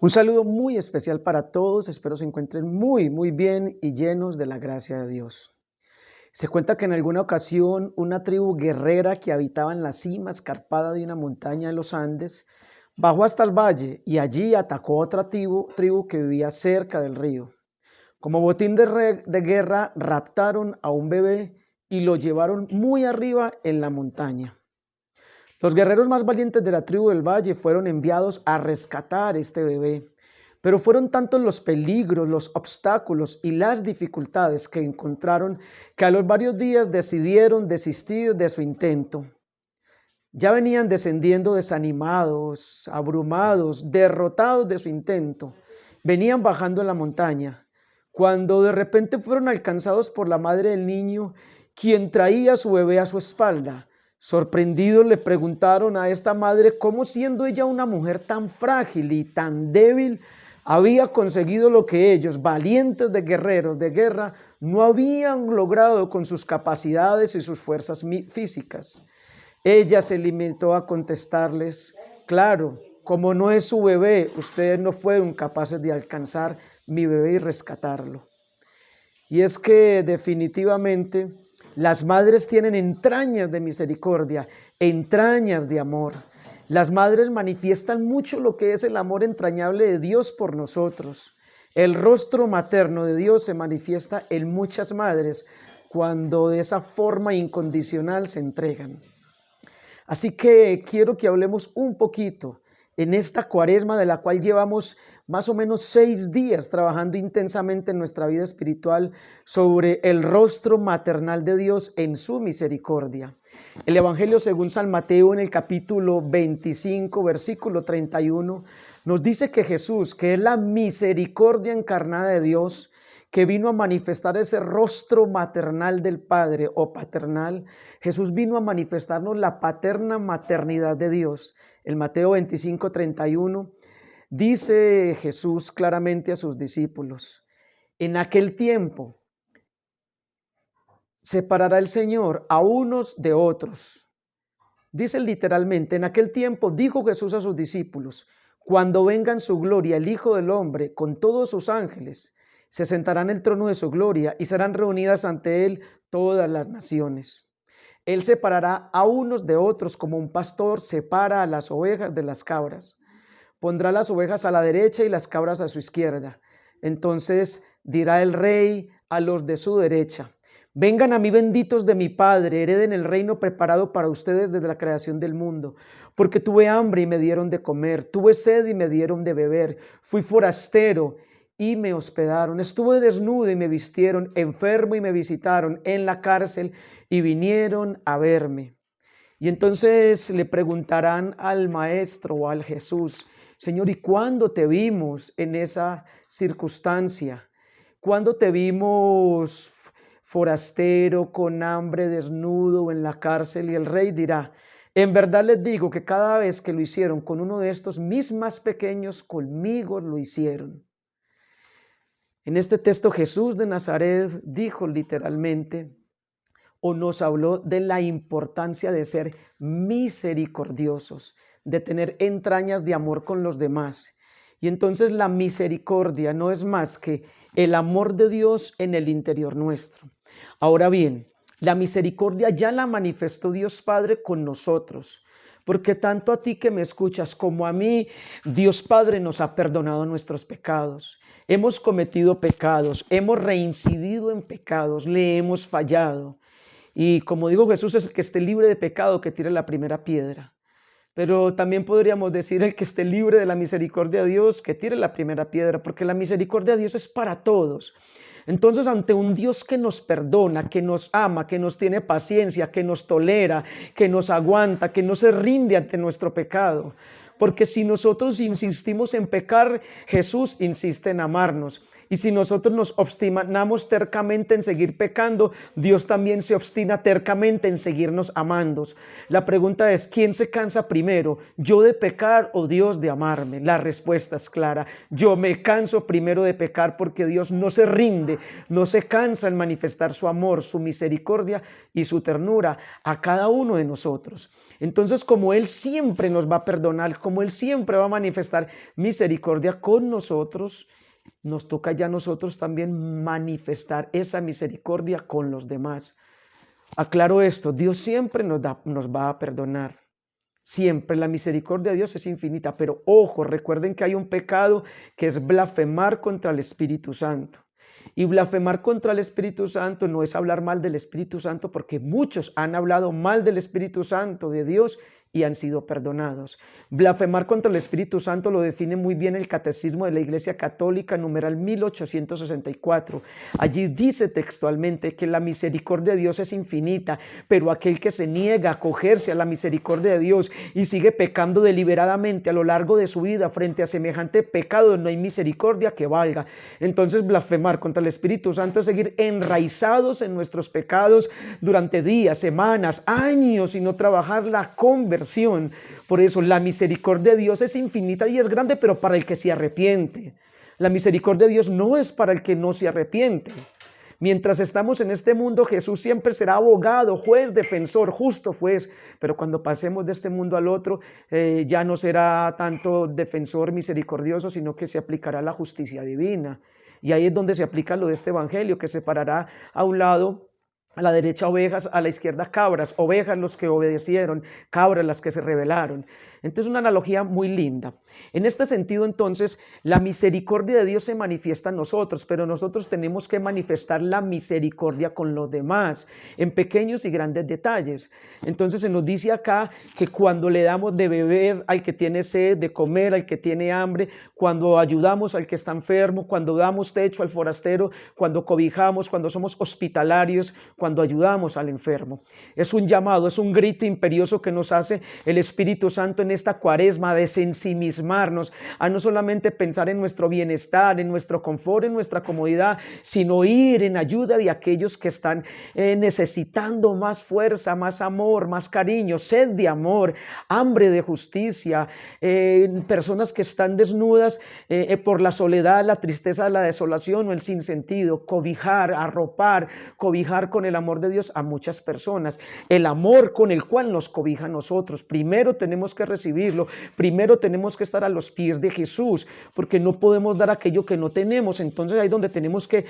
Un saludo muy especial para todos, espero se encuentren muy bien y llenos de la gracia de Dios. Se cuenta que en alguna ocasión una tribu guerrera que habitaba en la cima escarpada de una montaña de los Andes bajó hasta el valle y allí atacó a otra tribu que vivía cerca del río. Como botín de guerra raptaron a un bebé y lo llevaron muy arriba en la montaña. Los guerreros más valientes de la tribu del valle fueron enviados a rescatar este bebé, pero fueron tantos los peligros, los obstáculos y las dificultades que encontraron que a los varios días decidieron desistir de su intento. Ya venían descendiendo desanimados, abrumados, derrotados de su intento. Venían bajando la montaña, cuando de repente fueron alcanzados por la madre del niño, quien traía a su bebé a su espalda. Sorprendidos le preguntaron a esta madre cómo, siendo ella una mujer tan frágil y tan débil, había conseguido lo que ellos, valientes de guerreros de guerra, no habían logrado con sus capacidades y sus fuerzas físicas. Ella se limitó a contestarles: claro, como no es su bebé, ustedes no fueron capaces de alcanzar mi bebé y rescatarlo. Y es que definitivamente las madres tienen entrañas de misericordia, entrañas de amor. Las madres manifiestan mucho lo que es el amor entrañable de Dios por nosotros. El rostro materno de Dios se manifiesta en muchas madres cuando de esa forma incondicional se entregan. Así que quiero que hablemos un poquito en esta cuaresma de la cual llevamos más o menos 6 días trabajando intensamente en nuestra vida espiritual sobre el rostro maternal de Dios en su misericordia. El Evangelio según San Mateo en el capítulo 25, versículo 31, nos dice que Jesús, que es la misericordia encarnada de Dios, que vino a manifestar ese rostro maternal del Padre o paternal, Jesús vino a manifestarnos la paterna maternidad de Dios. El Mateo 25, 31 dice Jesús claramente a sus discípulos: en aquel tiempo separará el Señor a unos de otros. Dice literalmente: en aquel tiempo dijo Jesús a sus discípulos: cuando venga en su gloria el Hijo del Hombre con todos sus ángeles, se sentará en el trono de su gloria y serán reunidas ante él todas las naciones. Él separará a unos de otros como un pastor separa a las ovejas de las cabras. Pondrá las ovejas a la derecha y las cabras a su izquierda. Entonces dirá el rey a los de su derecha: vengan a mí, benditos de mi Padre, hereden el reino preparado para ustedes desde la creación del mundo. Porque tuve hambre y me dieron de comer, tuve sed y me dieron de beber, fui forastero y me hospedaron, estuve desnudo y me vistieron, enfermo y me visitaron, en la cárcel y vinieron a verme. Y entonces le preguntarán al Maestro o al Jesús: Señor, ¿y cuándo te vimos en esa circunstancia? ¿Cuándo te vimos forastero, con hambre, desnudo o en la cárcel? Y el rey dirá: en verdad les digo que cada vez que lo hicieron con uno de estos mis más pequeños, conmigo lo hicieron. En este texto Jesús de Nazaret dijo literalmente, o nos habló de la importancia de ser misericordiosos, de tener entrañas de amor con los demás. Y entonces la misericordia no es más que el amor de Dios en el interior nuestro. Ahora bien, la misericordia ya la manifestó Dios Padre con nosotros, porque tanto a ti que me escuchas como a mí, Dios Padre nos ha perdonado nuestros pecados. Hemos cometido pecados, hemos reincidido en pecados, le hemos fallado. Y como digo, Jesús es el que esté libre de pecado, que tire la primera piedra. Pero también podríamos decir el que esté libre de la misericordia de Dios, que tire la primera piedra, porque la misericordia de Dios es para todos. Entonces, ante un Dios que nos perdona, que nos ama, que nos tiene paciencia, que nos tolera, que nos aguanta, que no se rinde ante nuestro pecado. Porque si nosotros insistimos en pecar, Jesús insiste en amarnos. Y si nosotros nos obstinamos tercamente en seguir pecando, Dios también se obstina tercamente en seguirnos amando. La pregunta es: ¿quién se cansa primero? ¿Yo de pecar o Dios de amarme? La respuesta es clara: yo me canso primero de pecar, porque Dios no se rinde, no se cansa en manifestar su amor, su misericordia y su ternura a cada uno de nosotros. Entonces, como Él siempre nos va a perdonar, como Él siempre va a manifestar misericordia con nosotros, nos toca ya a nosotros también manifestar esa misericordia con los demás. Aclaro esto, Dios siempre nos va a perdonar. Siempre la misericordia de Dios es infinita, pero ojo, recuerden que hay un pecado que es blasfemar contra el Espíritu Santo. Y blasfemar contra el Espíritu Santo no es hablar mal del Espíritu Santo, porque muchos han hablado mal del Espíritu Santo, de Dios, y han sido perdonados. Blasfemar contra el Espíritu Santo lo define muy bien el Catecismo de la Iglesia Católica, numeral 1864. Allí dice textualmente que la misericordia de Dios es infinita, pero aquel que se niega a acogerse a la misericordia de Dios y sigue pecando deliberadamente a lo largo de su vida frente a semejante pecado, no hay misericordia que valga. Entonces, blasfemar contra el Espíritu Santo es seguir enraizados en nuestros pecados durante días, semanas, años y no trabajar la conversión. Por eso la misericordia de Dios es infinita y es grande, pero para el que se arrepiente. La misericordia de Dios no es para el que no se arrepiente. Mientras estamos en este mundo, Jesús siempre será abogado, juez, defensor, justo juez, pero cuando pasemos de este mundo al otro, ya no será tanto defensor misericordioso, sino que se aplicará la justicia divina. Y ahí es donde se aplica lo de este evangelio, que separará a un lado, a la derecha ovejas, a la izquierda cabras, ovejas los que obedecieron, cabras las que se rebelaron. Entonces, una analogía muy linda. En este sentido, entonces, la misericordia de Dios se manifiesta en nosotros, pero nosotros tenemos que manifestar la misericordia con los demás, en pequeños y grandes detalles. Entonces, se nos dice acá que cuando le damos de beber al que tiene sed, de comer al que tiene hambre, cuando ayudamos al que está enfermo, cuando damos techo al forastero, cuando cobijamos, cuando somos hospitalarios, cuando ayudamos al enfermo. Es un llamado, es un grito imperioso que nos hace el Espíritu Santo en esta cuaresma, de desensimismarnos, a no solamente pensar en nuestro bienestar, en nuestro confort, en nuestra comodidad, sino ir en ayuda de aquellos que están necesitando más fuerza, más amor, más cariño, sed de amor, hambre de justicia, personas que están desnudas por la soledad, la tristeza, la desolación o el sinsentido, cobijar, arropar, cobijar con el amor de Dios a muchas personas, el amor con el cual nos cobija a nosotros. Primero tenemos que recibirlo, primero tenemos que estar a los pies de Jesús, porque no podemos dar aquello que no tenemos. Entonces ahí es donde tenemos que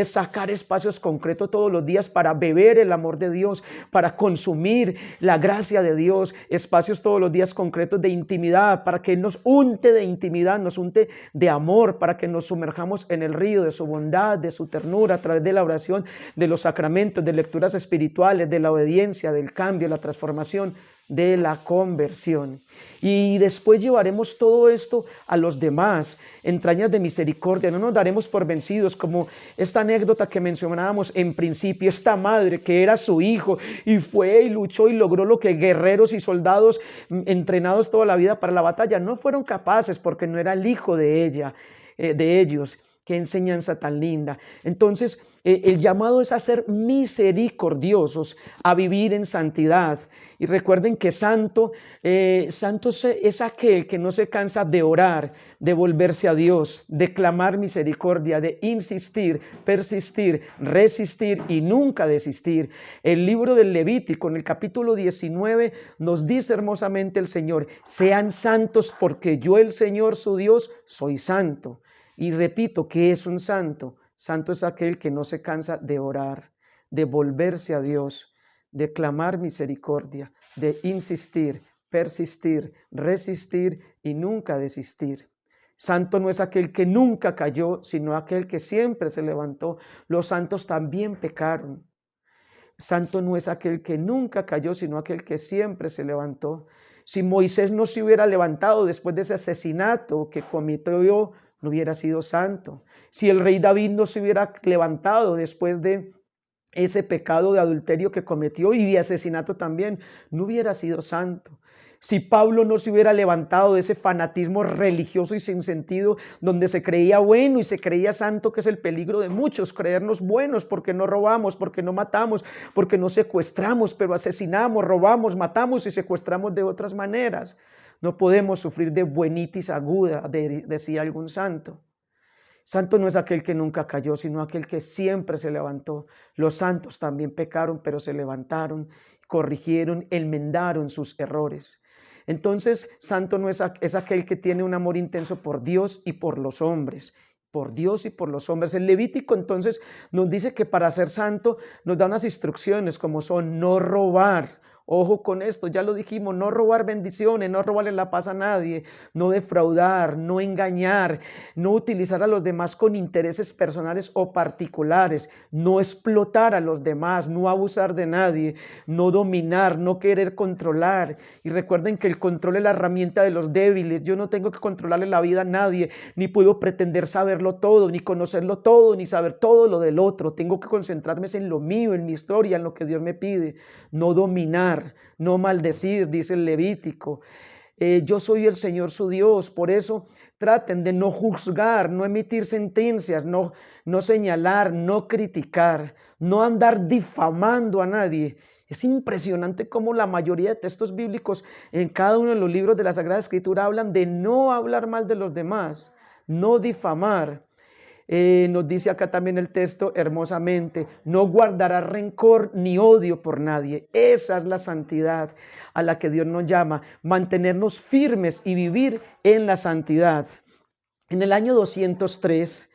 sacar espacios concretos todos los días para beber el amor de Dios, para consumir la gracia de Dios, espacios todos los días concretos de intimidad, para que Él nos unte de intimidad, nos unte de amor, para que nos sumerjamos en el río de su bondad, de su ternura, a través de la oración, de los sacramentos, de lecturas espirituales, de la obediencia, del cambio, la transformación, de la conversión. Y después llevaremos todo esto a los demás, entrañas de misericordia. No nos daremos por vencidos, como esta anécdota que mencionábamos en principio, esta madre que era su hijo y fue y luchó y logró lo que guerreros y soldados entrenados toda la vida para la batalla no fueron capaces, porque no era el hijo de ella, de ellos. Qué enseñanza tan linda. Entonces, el llamado es a ser misericordiosos, a vivir en santidad. Y recuerden que santo es aquel que no se cansa de orar, de volverse a Dios, de clamar misericordia, de insistir, persistir, resistir y nunca desistir. El libro del Levítico, en el capítulo 19, nos dice hermosamente el Señor: sean santos porque yo, el Señor su Dios, soy santo. Y repito, ¿qué es un santo? Santo es aquel que no se cansa de orar, de volverse a Dios, de clamar misericordia, de insistir, persistir, resistir y nunca desistir. Santo no es aquel que nunca cayó, sino aquel que siempre se levantó. Los santos también pecaron. Santo no es aquel que nunca cayó, sino aquel que siempre se levantó. Si Moisés no se hubiera levantado después de ese asesinato que cometió, no hubiera sido santo. Si el rey David no se hubiera levantado después de ese pecado de adulterio que cometió y de asesinato también, no hubiera sido santo. Si Pablo no se hubiera levantado de ese fanatismo religioso y sin sentido, donde se creía bueno y se creía santo, que es el peligro de muchos, creernos buenos porque no robamos, porque no matamos, porque no secuestramos, pero asesinamos, robamos, matamos y secuestramos de otras maneras. No podemos sufrir de buenitis aguda, decía algún santo. Santo no es aquel que nunca cayó, sino aquel que siempre se levantó. Los santos también pecaron, pero se levantaron, corrigieron, enmendaron sus errores. Entonces, santo no es aquel que tiene un amor intenso por Dios y por los hombres. Por Dios y por los hombres. El Levítico entonces nos dice que para ser santo nos da unas instrucciones como son no robar. Ojo con esto, ya lo dijimos, no robar bendiciones, no robarle la paz a nadie, no defraudar, no engañar, no utilizar a los demás con intereses personales o particulares, no explotar a los demás, no abusar de nadie, no dominar, no querer controlar. Y recuerden que el control es la herramienta de los débiles. Yo no tengo que controlarle la vida a nadie, ni puedo pretender saberlo todo, ni conocerlo todo, ni saber todo lo del otro. Tengo que concentrarme en lo mío, en mi historia, en lo que Dios me pide, no dominar. No maldecir, dice el Levítico. Yo soy el Señor su Dios, por eso traten de no juzgar, no emitir sentencias, no señalar, no criticar, no andar difamando a nadie. Es impresionante cómo la mayoría de textos bíblicos en cada uno de los libros de la Sagrada Escritura hablan de no hablar mal de los demás, no difamar. Nos dice acá también el texto hermosamente, no guardará rencor ni odio por nadie. Esa es la santidad a la que Dios nos llama, mantenernos firmes y vivir en la santidad. En el año 203,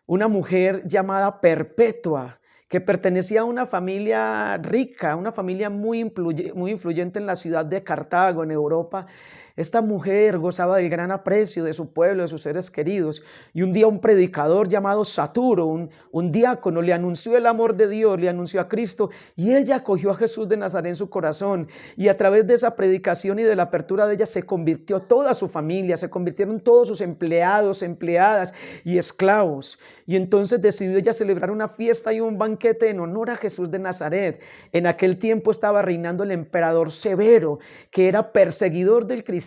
una mujer llamada Perpetua, que pertenecía a una familia rica, una familia muy influyente en la ciudad de Cartago, en Europa. Esta mujer gozaba del gran aprecio de su pueblo, de sus seres queridos. Y un día un predicador llamado Saturo, un diácono, le anunció el amor de Dios, le anunció a Cristo. Y ella acogió a Jesús de Nazaret en su corazón. Y a través de esa predicación y de la apertura de ella se convirtió toda su familia, se convirtieron todos sus empleados, empleadas y esclavos. Y entonces decidió ella celebrar una fiesta y un banquete en honor a Jesús de Nazaret. En aquel tiempo estaba reinando el emperador Severo, que era perseguidor del cristianismo,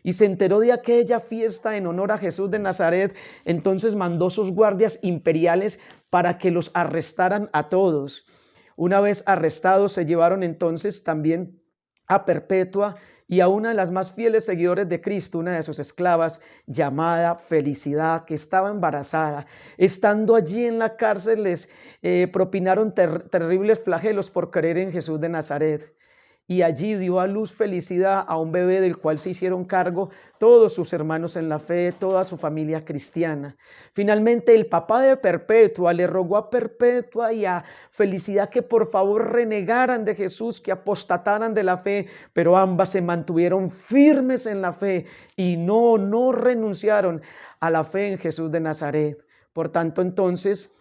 y se enteró de aquella fiesta en honor a Jesús de Nazaret. Entonces mandó sus guardias imperiales para que los arrestaran a todos. Una vez arrestados, se llevaron entonces también a Perpetua y a una de las más fieles seguidores de Cristo, una de sus esclavas llamada Felicidad, que estaba embarazada. Estando allí en la cárcel les propinaron terribles flagelos por creer en Jesús de Nazaret. Y allí dio a luz Felicidad a un bebé del cual se hicieron cargo todos sus hermanos en la fe, toda su familia cristiana. Finalmente el papá de Perpetua le rogó a Perpetua y a Felicidad que por favor renegaran de Jesús, que apostataran de la fe, pero ambas se mantuvieron firmes en la fe y no renunciaron a la fe en Jesús de Nazaret. Por tanto, entonces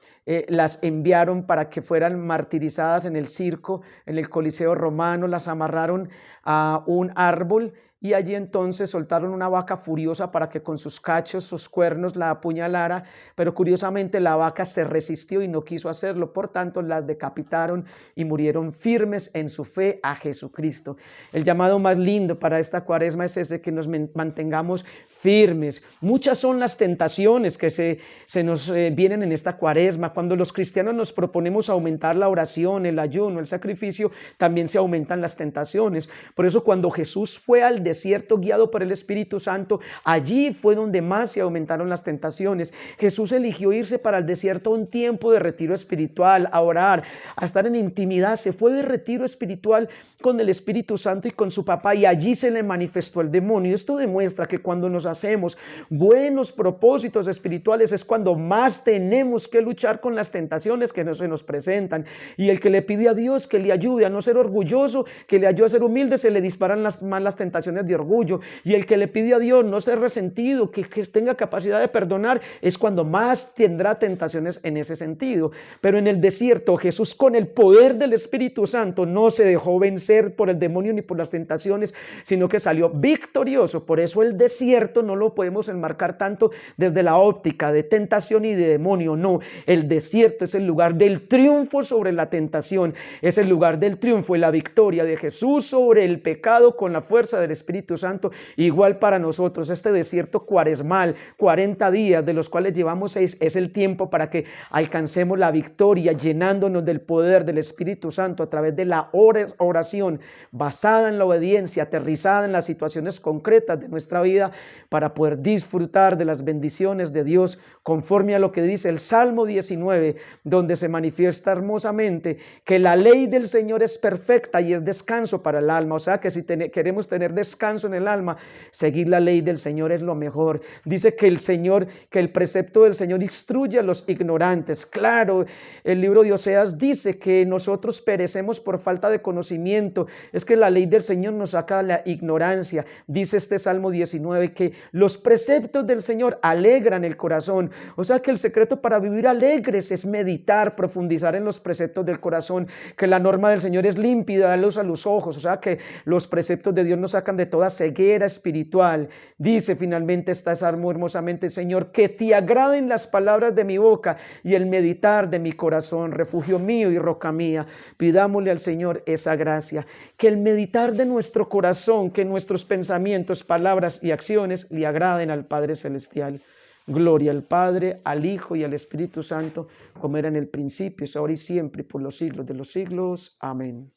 las enviaron para que fueran martirizadas en el circo, en el Coliseo Romano, las amarraron a un árbol y allí entonces soltaron una vaca furiosa para que con sus cachos, sus cuernos la apuñalara, pero curiosamente la vaca se resistió y no quiso hacerlo, por tanto las decapitaron y murieron firmes en su fe a Jesucristo. El llamado más lindo para esta cuaresma es ese, que nos mantengamos firmes. Muchas son las tentaciones que se nos vienen en esta cuaresma. Cuando los cristianos nos proponemos aumentar la oración, el ayuno, el sacrificio, también se aumentan las tentaciones. Por eso cuando Jesús fue al desierto guiado por el Espíritu Santo, allí fue donde más se aumentaron las tentaciones. Jesús eligió irse para el desierto un tiempo de retiro espiritual, a orar, a estar en intimidad. Se fue de retiro espiritual con el Espíritu Santo y con su papá, y allí se le manifestó el demonio. Esto demuestra que cuando nos hacemos buenos propósitos espirituales es cuando más tenemos que luchar con las tentaciones que se nos presentan. Y el que le pide a Dios que le ayude a no ser orgulloso, que le ayude a ser humilde, se le disparan más las tentaciones de orgullo. Y el que le pide a Dios no ser resentido, que tenga capacidad de perdonar, es cuando más tendrá tentaciones en ese sentido. Pero en el desierto Jesús, con el poder del Espíritu Santo, no se dejó vencer por el demonio ni por las tentaciones, sino que salió victorioso. Por eso el desierto no lo podemos enmarcar tanto desde la óptica de tentación y de demonio. No, el desierto es el lugar del triunfo sobre la tentación, es el lugar del triunfo y la victoria de Jesús sobre el pecado con la fuerza del Espíritu Espíritu Santo, igual para nosotros. Este desierto cuaresmal, 40 días, de los cuales llevamos 6, es el tiempo para que alcancemos la victoria, llenándonos del poder del Espíritu Santo a través de la oración basada en la obediencia, aterrizada en las situaciones concretas de nuestra vida, para poder disfrutar de las bendiciones de Dios conforme a lo que dice el Salmo 19, donde se manifiesta hermosamente que la ley del Señor es perfecta y es descanso para el alma. O sea que si queremos tener descanso en el alma, seguir la ley del Señor es lo mejor. Dice que el precepto del Señor instruye a los ignorantes. Claro, el libro de Oseas dice que nosotros perecemos por falta de conocimiento. Es que la ley del Señor nos saca de la ignorancia. Dice este Salmo 19 que los preceptos del Señor alegran el corazón. O sea que el secreto para vivir alegres es meditar, profundizar en los preceptos del corazón, que la norma del Señor es límpida, da luz a los ojos. O sea que los preceptos de Dios nos sacan de toda ceguera espiritual. Dice finalmente este salmo hermosamente: Señor, que te agraden las palabras de mi boca y el meditar de mi corazón, refugio mío y roca mía. Pidámosle al Señor esa gracia, que el meditar de nuestro corazón, que nuestros pensamientos, palabras y acciones le agraden al Padre Celestial. Gloria al Padre, al Hijo y al Espíritu Santo, como era en el principio, es ahora y siempre, y por los siglos de los siglos. Amén.